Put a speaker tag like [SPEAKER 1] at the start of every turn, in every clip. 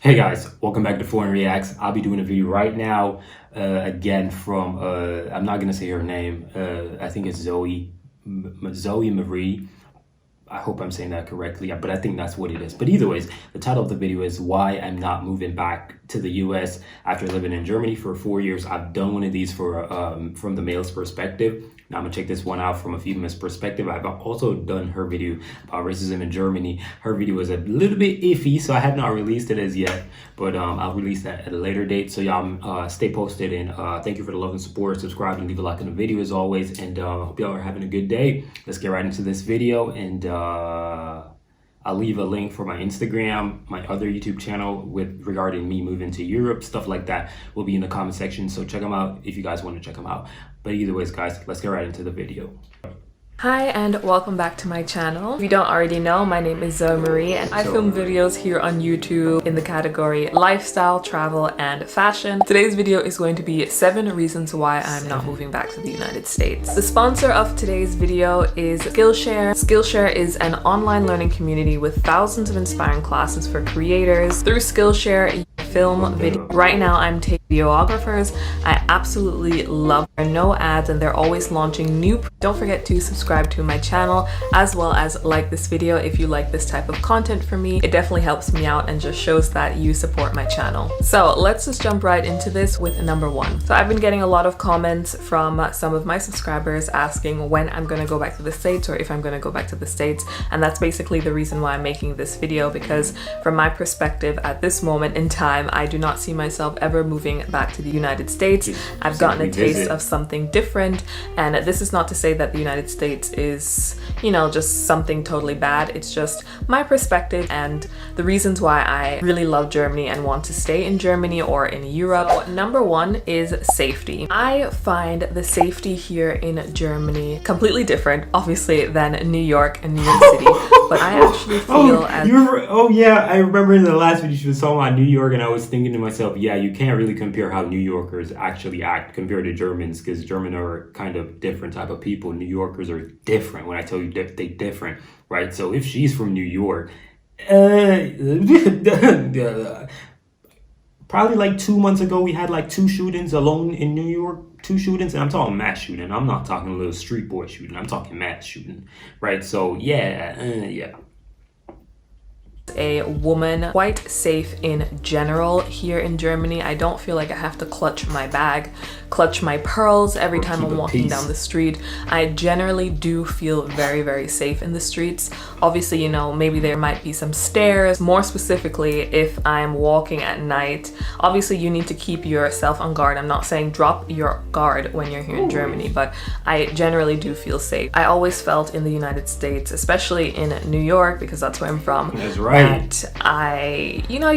[SPEAKER 1] Hey guys, welcome back to Foreign Reacts. I'll be doing a video right now, again from, I'm not going to say her name, I think it's Zoe Marie. I hope I'm saying that correctly, but I think that's what it is. But either ways, the title of the video is why I'm not moving back to the US after living in Germany for 4 years. I've done one of these for from the male's perspective. Now I'm gonna check this one out from a female's perspective. I've also done her video about racism in Germany. Her video is a little bit iffy, so I have not released it as yet, but I'll release that at a later date. So y'all stay posted, and thank you for the love and support. Subscribe and leave a like on the video as always, and hope y'all are having a good day. Let's get right into this video, and I'll leave a link for my Instagram, my other YouTube channel regarding me moving to Europe, stuff like that will be in the comment section. So check them out if you guys want to check them out. But either ways, guys, let's get right into the video.
[SPEAKER 2] Hi and welcome back to my channel. If you don't already know, my name is Zoe Marie and I film videos here on YouTube in the category lifestyle, travel, and fashion. Today's video is going to be 7 reasons why I'm not moving back to the United States. The sponsor of today's video is Skillshare. Skillshare is an online learning community with thousands of inspiring classes for creators. Through Skillshare, film, video. Right now I'm taking videographers. I absolutely love them. There are no ads and they're always launching new. Don't forget to subscribe to my channel as well as like this video if you like this type of content from me. It definitely helps me out and just shows that you support my channel. So let's just jump right into this with number 1. So I've been getting a lot of comments from some of my subscribers asking when I'm gonna go back to the States or if I'm gonna go back to the States, and that's basically the reason why I'm making this video, because from my perspective at this moment in time, I do not see myself ever moving back to the United States. I've gotten a taste of something different, and this is not to say that the United States is, you know, just something totally bad. It's just my perspective and the reasons why I really love Germany and want to stay in Germany or in Europe. So, number 1 is safety. I find the safety here in Germany completely different, obviously, than New York and New York City, but I actually feel
[SPEAKER 1] I remember in the last video she was talking about New York, and I was thinking to myself, yeah, you can't really compare how New Yorkers actually act compared to Germans, because Germans are kind of different type of people. New Yorkers are different. When I tell you they different, right? So if she's from New York, probably like 2 months ago we had like 2 shootings alone in New York. 2 shootings, and I'm talking mass shooting. I'm not talking a little street boy shooting. I'm talking mass shooting, right? So yeah.
[SPEAKER 2] A woman, quite safe in general here in Germany. I don't feel like I have to clutch my bag, clutch my pearls every time I'm walking down the street. I generally do feel very, very safe in the streets. Obviously, you know, maybe there might be some stairs. More specifically, if I'm walking at night, obviously you need to keep yourself on guard. I'm not saying drop your guard when you're here in Germany, but I generally do feel safe. I always felt in the United States, especially in New York, because that's where I'm from.
[SPEAKER 1] That's right.
[SPEAKER 2] You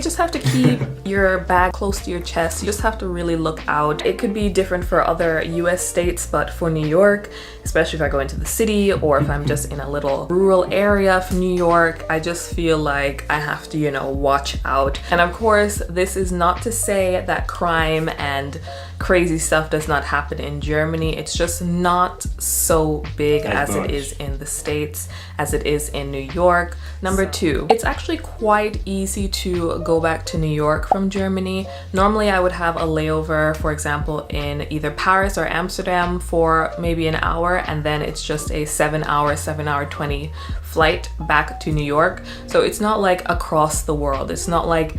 [SPEAKER 2] just have to keep your bag close to your chest. You just have to really look out. It could be different for other US states, but for New York, especially if I go into the city or if I'm just in a little rural area of New York, I just feel like I have to, you know, watch out. And of course, this is not to say that crime and crazy stuff does not happen in Germany. It's just not so big as it is in the States, as it is in New York. Number 2, it's actually quite easy to go back to New York from Germany. Normally I would have a layover, for example, in either Paris or Amsterdam for maybe an hour, and then it's just a 7 hour 20 flight back to New York. So it's not like across the world. It's not like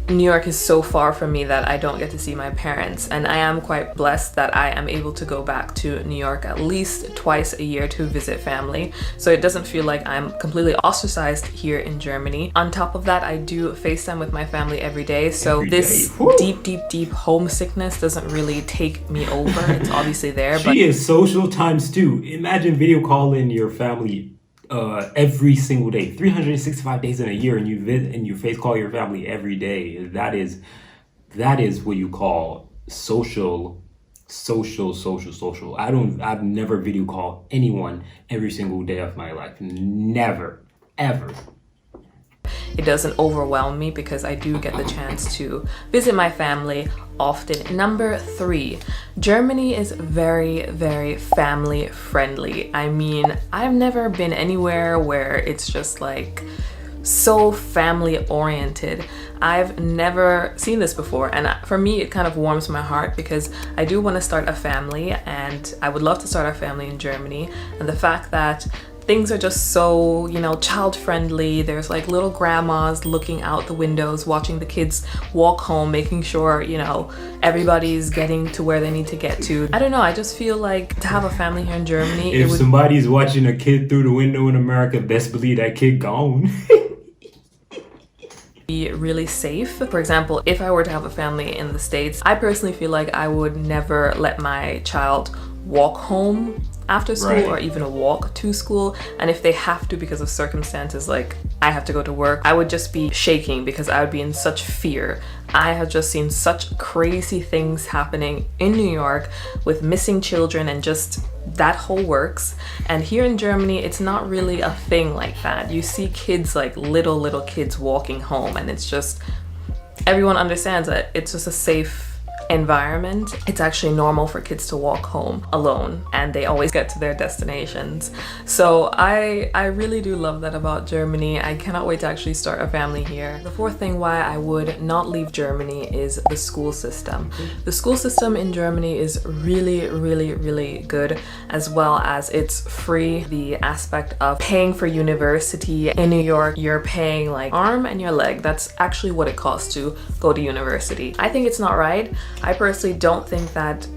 [SPEAKER 2] New York is so far from me that I don't get to see my parents, and I am quite blessed that I am able to go back to New York at least twice a year to visit family, so it doesn't feel like I'm completely ostracized here in Germany. On top of that, I do FaceTime with my family every day, so this deep homesickness doesn't really take me over. It's obviously there, but
[SPEAKER 1] she is social times 2. Imagine video calling your family every single day, 365 days in a year, and you face call your family every day. That is what you call social. I've never video called anyone every single day of my life. Never, ever.
[SPEAKER 2] It doesn't overwhelm me because I do get the chance to visit my family often. Number 3, Germany is very, very family friendly. I mean, I've never been anywhere where it's just like so family oriented. I've never seen this before, and for me it kind of warms my heart because I do want to start a family, and I would love to start a family in Germany. And the fact that things are just so, you know, child friendly. There's like little grandmas looking out the windows, watching the kids walk home, making sure, you know, everybody's getting to where they need to get to. I don't know, I just feel like to have a family here in Germany,
[SPEAKER 1] if somebody's watching a kid through the window in America, best believe that kid gone.
[SPEAKER 2] Be really safe. For example, if I were to have a family in the States, I personally feel like I would never let my child walk home after school,
[SPEAKER 1] right,
[SPEAKER 2] or even walk to school. And if they have to because of circumstances, like I have to go to work, I would just be shaking because I would be in such fear. I have just seen such crazy things happening in New York with missing children and just that whole works. And here in Germany, it's not really a thing like that. You see kids, like little kids walking home, and it's just, everyone understands that it's just a safe environment. It's actually normal for kids to walk home alone, and they always get to their destinations. So I really do love that about Germany. I cannot wait to actually start a family here. The fourth thing why I would not leave Germany is the school system. The school system in Germany is really good, as well as it's free. The aspect of paying for university in New York, you're paying like arm and your leg. That's actually what it costs to go to university. I think it's not right. I personally don't think that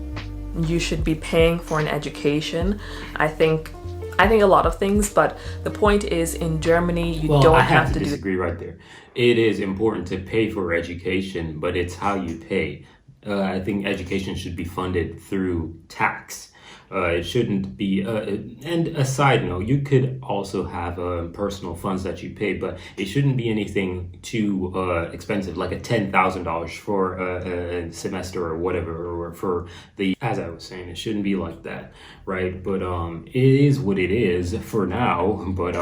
[SPEAKER 2] you should be paying for an education. I think a lot of things, but the point is, in Germany, you don't have to
[SPEAKER 1] disagree right there. It is important to pay for education, but it's how you pay. I think education should be funded through tax. It shouldn't be, and a side note, you could also have personal funds that you pay, but it shouldn't be anything too expensive, like a $10,000 for a semester or whatever, or for the, as I was saying, it shouldn't be like that, right? But it is what it is for now. But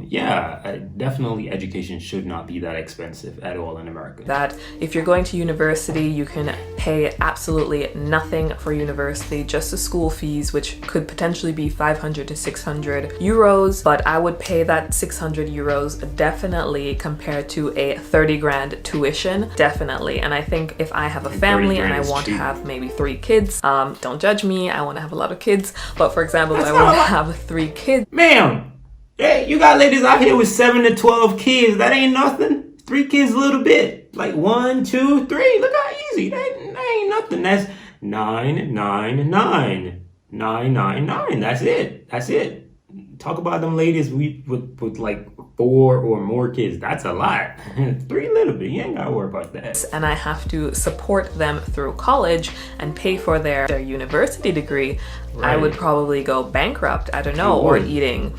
[SPEAKER 1] yeah, definitely education should not be that expensive at all in America.
[SPEAKER 2] That if you're going to university, you can pay absolutely nothing for university, just the school fees, which could potentially be 500 to 600 euros, but I would pay that 600 euros definitely compared to a 30 grand tuition, definitely. And I think if I have a family and I want to have maybe 3 kids, don't judge me, I want to have a lot of kids, but for example, if I want to have 3 kids.
[SPEAKER 1] Ma'am, hey, you got ladies out here with 7 to 12 kids, that ain't nothing. 3 kids a little bit, like 1, 2, 3, look how easy, that ain't nothing. That's 999. 999. That's it. Talk about them ladies with like 4 or more kids. That's a lot. 3 little bit. You ain't gotta worry about that.
[SPEAKER 2] And I have to support them through college and pay for their university degree. Right. I would probably go bankrupt, I don't know, or eating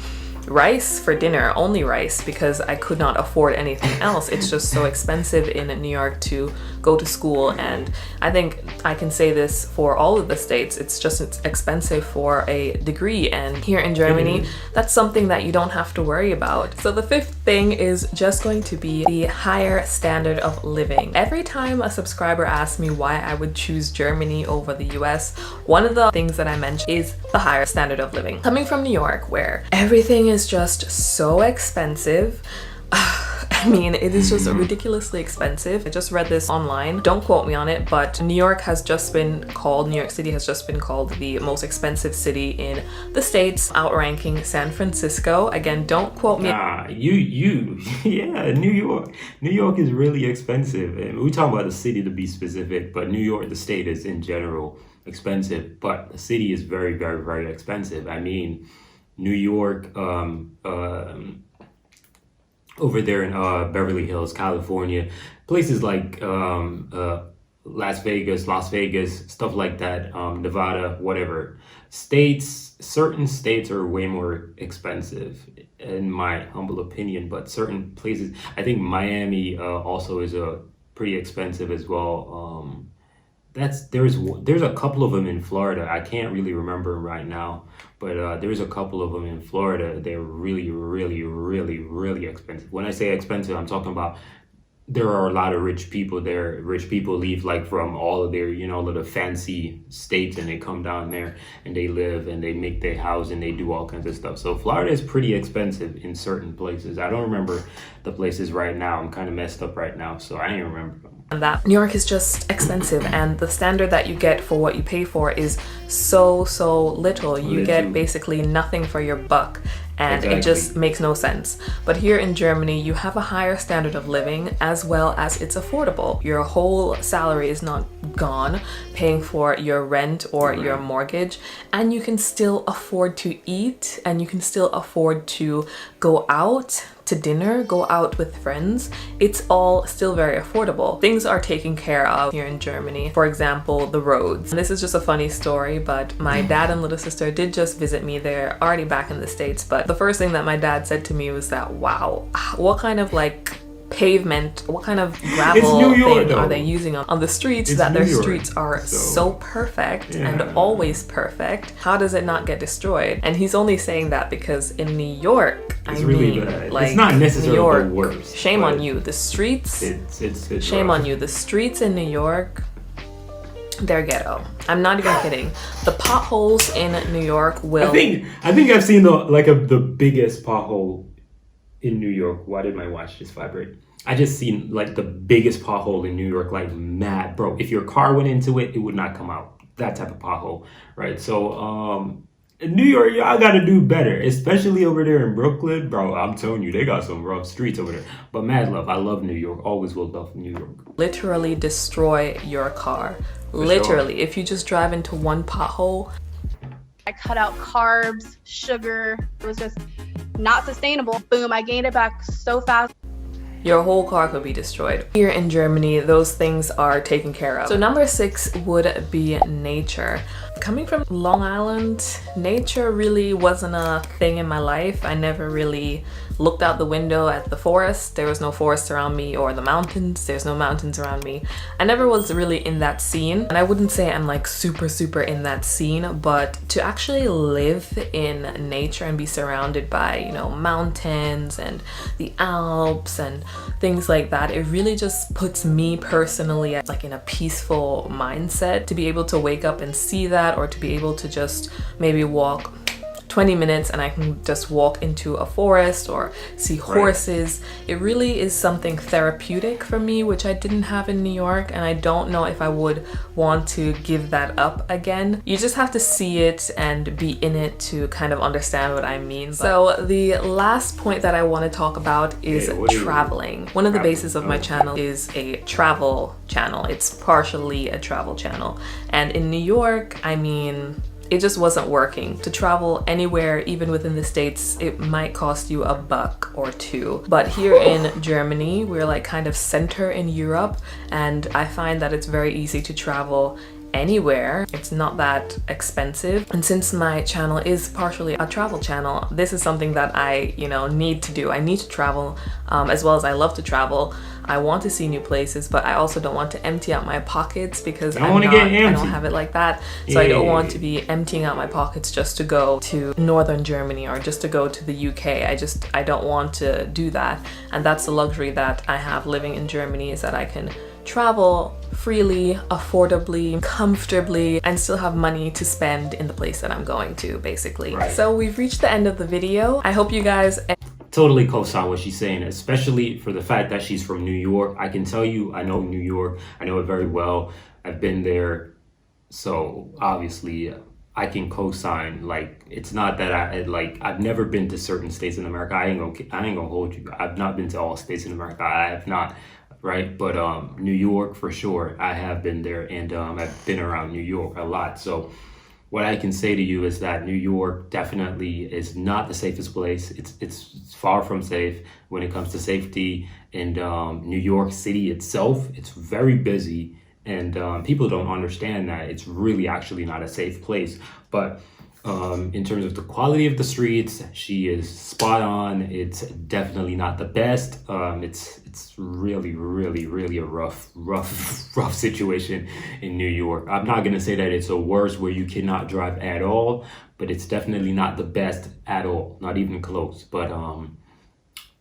[SPEAKER 2] rice for dinner, only rice, because I could not afford anything else. It's just so expensive in New York to go to school, and I think I can say this for all of the states, it's expensive for a degree, and here in Germany, that's something that you don't have to worry about. So the 5th thing is just going to be the higher standard of living. Every time a subscriber asks me why I would choose Germany over the US, one of the things that I mention is the higher standard of living. Coming from New York, where everything is just so expensive. I mean, it is just ridiculously expensive. I just read this online. Don't quote me on it, but New York City has just been called the most expensive city in the States, outranking San Francisco. Again, don't quote me.
[SPEAKER 1] Yeah, New York. New York is really expensive. And we're talking about the city to be specific, but New York, the state, is in general expensive, but the city is very expensive. I mean, New York, over there in Beverly Hills, California, places like Las Vegas, stuff like that, Nevada, whatever. Certain states are way more expensive, in my humble opinion, but certain places, I think Miami also is pretty expensive as well. There's a couple of them in Florida. I can't really remember right now, but there's a couple of them in Florida. They're really expensive. When I say expensive, I'm talking about there are a lot of rich people there. Rich people leave like from all of their, you know, little fancy states, and they come down there and they live and they make their house and they do all kinds of stuff. So Florida is pretty expensive in certain places. I don't remember the places right now. I'm kind of messed up right now, so I ain't remember them.
[SPEAKER 2] And that New York is just expensive, and the standard that you get for what you pay for is so little. You get basically nothing for your buck, and it just makes no sense. But here in Germany, you have a higher standard of living, as well as it's affordable. Your whole salary is not gone paying for your rent or your mortgage, and you can still afford to eat, and you can still afford to go out to dinner, go out with friends. It's all still very affordable. Things are taken care of here in Germany. For example, the roads. And this is just a funny story, but my dad and little sister did just visit me. They're already back in the States, but the first thing that my dad said to me was that, wow, what kind of like pavement, what kind of gravel thing are they using on the streets, that their streets are so perfect and always perfect? How does it not get destroyed? And he's only saying that because in New York,
[SPEAKER 1] it's really bad. Like, it's not necessarily
[SPEAKER 2] New York,
[SPEAKER 1] the worst.
[SPEAKER 2] Shame on you. The streets,
[SPEAKER 1] it's
[SPEAKER 2] shame
[SPEAKER 1] rough.
[SPEAKER 2] on you. The streets in New York, they're ghetto. I'm not even kidding. The potholes in New York will...
[SPEAKER 1] I think I've seen the biggest pothole in New York. Why did my watch just vibrate? I just seen like the biggest pothole in New York, like mad, bro. If your car went into it, it would not come out. That type of pothole, right? So, in New York, y'all gotta do better, especially over there in Brooklyn, bro. I'm telling you, they got some rough streets over there. But mad love, I love New York. Always will love New York.
[SPEAKER 2] Literally destroy your car. Literally, if you just drive into one pothole.
[SPEAKER 3] I cut out carbs, sugar. It was just not sustainable. Boom, I gained it back so fast.
[SPEAKER 2] Your whole car could be destroyed. Here in Germany, those things are taken care of. So number 6 would be nature. Coming from Long Island, nature really wasn't a thing in my life. I never really looked out the window at the forest. There was no forest around me, or the mountains. There's no mountains around me. I never was really in that scene. And I wouldn't say I'm like super in that scene, but to actually live in nature and be surrounded by, you know, mountains and the Alps and things like that, it really just puts me personally like in a peaceful mindset to be able to wake up and see that, or to be able to just maybe walk 20 minutes and I can just walk into a forest or see horses. It really is something therapeutic for me, which I didn't have in New York, and I don't know if I would want to give that up again. You just have to see it and be in it to kind of understand what I mean. So the last point that I want to talk about is traveling. One of the bases of my channel is a travel channel. It's partially a travel channel. And in New York, I mean, it just wasn't working. To travel anywhere, even within the States, it might cost you $1 or $2. But here in Germany, we're like kind of center in Europe, and I find that it's very easy to travel anywhere. It's not that expensive. And since my channel is partially a travel channel, this is something that I, you know, need to do. I need to travel as well as I love to travel. I want to see new places, but I also don't want to empty out my pockets because I don't have it like that. So I don't want to be emptying out my pockets just to go to northern Germany or just to go to the UK. I don't want to do that. And that's the luxury that I have living in Germany, is that I can travel freely, affordably, comfortably, and still have money to spend in the place that I'm going to, basically. So we've reached the end of the video. I hope you guys
[SPEAKER 1] totally co-sign what she's saying, especially for the fact that she's from New York. I can tell you, I know New York. I know it very well. I've been there. So obviously I can co-sign. Like, it's not that I've never been to certain states in America. I ain't gonna hold you. I've not been to all states in America. I have not. Right, but New York for sure, I have been there, and I've been around New York a lot. So what I can say to you is that New York definitely is not the safest place. It's far from safe when it comes to safety. And New York City itself, it's very busy, and people don't understand that it's really actually not a safe place. But in terms of the quality of the streets, she is spot on. It's definitely not the best. It's really a rough situation in New York. I'm not gonna say that it's a worse where you cannot drive at all, but it's definitely not the best at all, not even close. But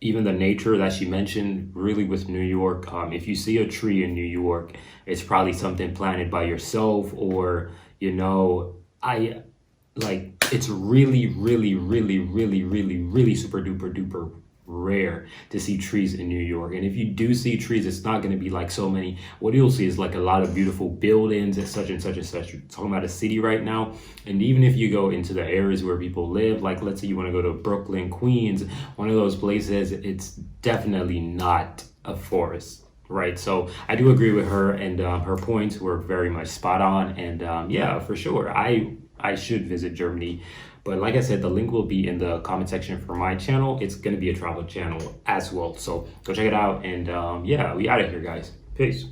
[SPEAKER 1] even the nature that she mentioned, really with New York, if you see a tree in New York, it's probably something planted by yourself, or, you know, it's really, really, really, really, really, really super duper duper rare to see trees in New York. And if you do see trees, it's not going to be like so many. What you'll see is like a lot of beautiful buildings and such and such and such. You're talking about a city right now. And even if you go into the areas where people live, like let's say you want to go to Brooklyn, Queens, one of those places, it's definitely not a forest. Right, so I do agree with her, and her points were very much spot on. And yeah, for sure, I should visit Germany. But like I said, the link will be in the comment section for my channel. It's going to be a travel channel as well. So go check it out. And yeah, we out of here, guys. Peace.